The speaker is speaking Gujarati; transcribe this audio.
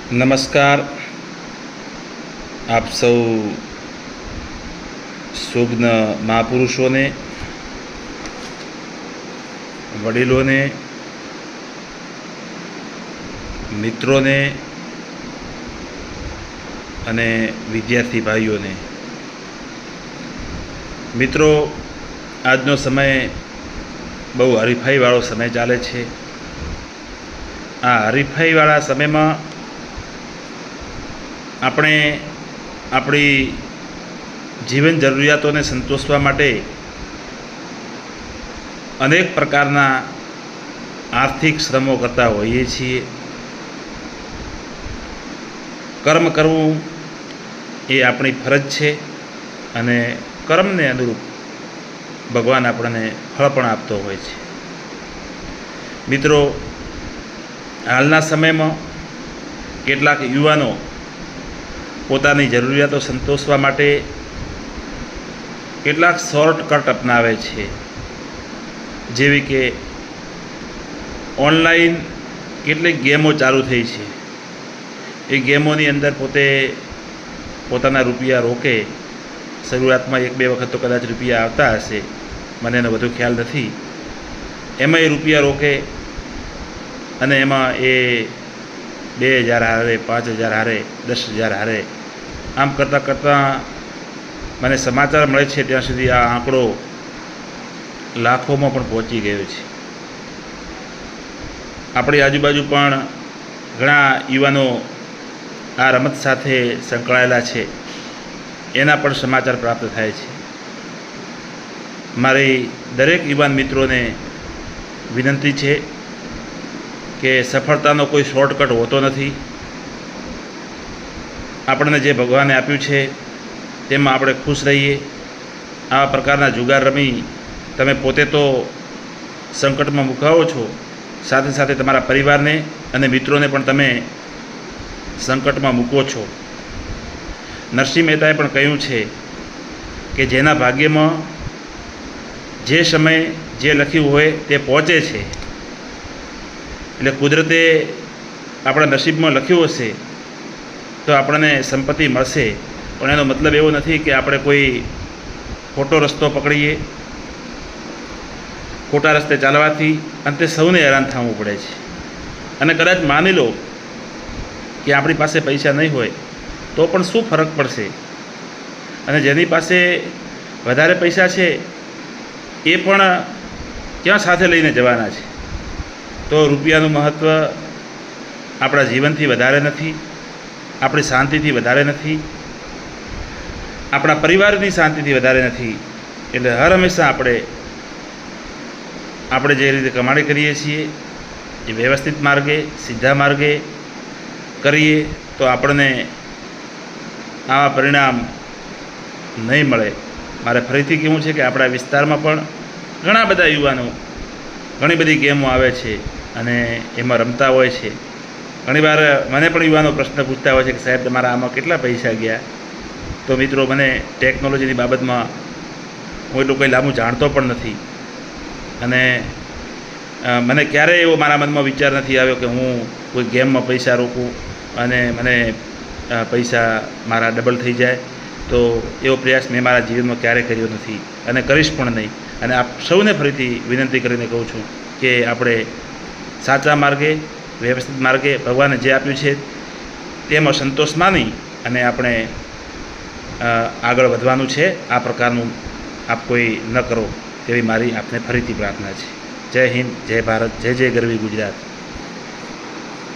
નમસ્કાર. આપ સૌ સુજ્ઞ મહાપુરુષોને, વડીલોને, મિત્રોને અને વિદ્યાર્થી ભાઈઓને. મિત્રો, આજનો સમય બહુ હરીફાઈવાળો સમય ચાલે છે. આ હરીફાઈવાળા સમયમાં આપણે આપણી જીવન જરૂરિયાતોને સંતોષવા માટે અનેક પ્રકારના આર્થિક શ્રમો કરતા હોઈએ છીએ. કર્મ કરવું એ આપણી ફરજ છે અને કર્મને અનુરૂપ ભગવાન આપણને ફળ પણ આપતો હોય છે. મિત્રો, હાલના સમયમાં કેટલાક યુવાનો પોતાની જરૂરિયાતો સંતોષવા માટે કેટલાક શોર્ટકટ અપનાવે છે, જેવી કે ઓનલાઈન કેટલીક ગેમો ચાલુ થઈ છે. એ ગેમોની અંદર પોતાના રૂપિયા રોકે. શરૂઆતમાં 1-2 વખત તો કદાચ રૂપિયા આવતા હશે, મને એનો વધુ ખ્યાલ નથી. એમાં એ રૂપિયા રોકે અને એમાં એ 2000 હારે, 5000 હારે, 10,000 હારે, આમ કરતાં મને સમાચાર મળે છે ત્યાં સુધી આ આંકડો લાખોમાં પણ પહોંચી ગયો છે. આપણી આજુબાજુ પણ ઘણા યુવાનો આ રમત સાથે સંકળાયેલા છે. એના પણ સમાચાર પ્રાપ્ત થાય છે. મારી દરેક યુવાન મિત્રોને વિનંતી છે કે સફળતાનો કોઈ શોર્ટકટ હોતો નથી. આપણને જે ભગવાને આપ્યું છે તેમાં આપણે ખુશ રહીએ. આવા પ્રકારના જુગાર રમી તમે પોતે તો સંકટમાં મુકાવો છો, સાથે સાથે તમારા પરિવારને અને મિત્રોને પણ તમે સંકટમાં મૂકો છો. નરસિંહ મહેતાએ પણ કહ્યું છે કે જેના ભાગ્યમાં જે સમય જે લખ્યું હોય તે પહોંચે છે. એટલે કુદરતે આપણા નસીબમાં લખ્યું હશે તો આપણને સંપત્તિ મળશે, પણ એનો મતલબ એવો નથી કે આપણે કોઈ ખોટો રસ્તો પકડીએ. ખોટા રસ્તે ચાલવાથી અંતે સૌને હેરાન થવું પડે છે. અને કદાચ માની લો કે આપણી પાસે પૈસા નહીં હોય તો પણ શું ફરક પડશે? અને જેની પાસે વધારે પૈસા છે એ પણ ક્યાં સાથે લઈને જવાના છે? તો રૂપિયાનું મહત્ત્વ આપણા જીવનથી વધારે નથી, આપણી શાંતિથી વધારે નથી, આપણા પરિવારની શાંતિથી વધારે નથી. એટલે હર હંમેશા આપણે જે રીતે કમાણી કરીએ છીએ એ વ્યવસ્થિત માર્ગે, સીધા માર્ગે કરીએ તો આપણને આવા પરિણામ નહીં મળે. મારે ફરીથી કહેવું છે કે આપણા વિસ્તારમાં પણ ઘણા બધા યુવાનો ઘણી બધી ગેમો આવે છે અને એમાં રમતા હોય છે. ઘણીવાર મને પણ યુવાનો પ્રશ્ન પૂછતા હોય છે કે સાહેબ, તમારા આમાં કેટલા પૈસા ગયા? તો મિત્રો, મને ટેકનોલોજીની બાબતમાં હું એટલું કંઈ લાંબુ જાણતો પણ નથી અને મને ક્યારેય એવો મારા મનમાં વિચાર નથી આવ્યો કે હું કોઈ ગેમમાં પૈસા રોકું અને મને પૈસા મારા ડબલ થઈ જાય. તો એવો પ્રયાસ મેં મારા જીવનમાં ક્યારેય કર્યો નથી અને કરીશ પણ નહીં. અને આપ સૌને ફરીથી વિનંતી કરીને કહું છું કે આપણે સાચા માર્ગે, વ્યવસ્થિત માર્ગે ભગવાને જે આપ્યું છે તેમાં સંતોષ માની અને આપણે આગળ વધવાનું છે. આ પ્રકારનું આપ કોઈ ન કરો તેવી મારી આપને ફરીથી પ્રાર્થના છે. જય હિન્દ, જય ભારત, જય જય ગરવી ગુજરાત.